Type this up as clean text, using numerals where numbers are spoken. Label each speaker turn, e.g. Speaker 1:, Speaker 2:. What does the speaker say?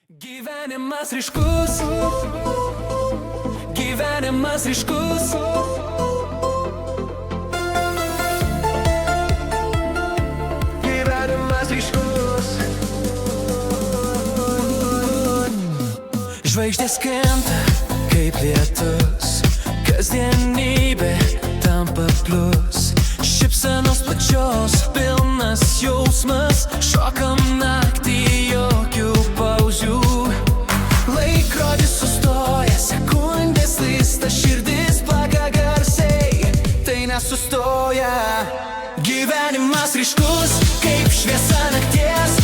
Speaker 1: Gyvenimas ryškus, gyvenimas ryškus. Gyvenimas ryškus. Žvaigždės krenta kaip lietus, kasdienybė tampa plius. Šypsenos pačios pilnas jausmas, šokam naktį jokių pauzių. Laikrodis sustoja, sekundės lysta, širdis plaka garsiai, tai nesustoja. Gyvenimas ryškus kaip šviesa nakties,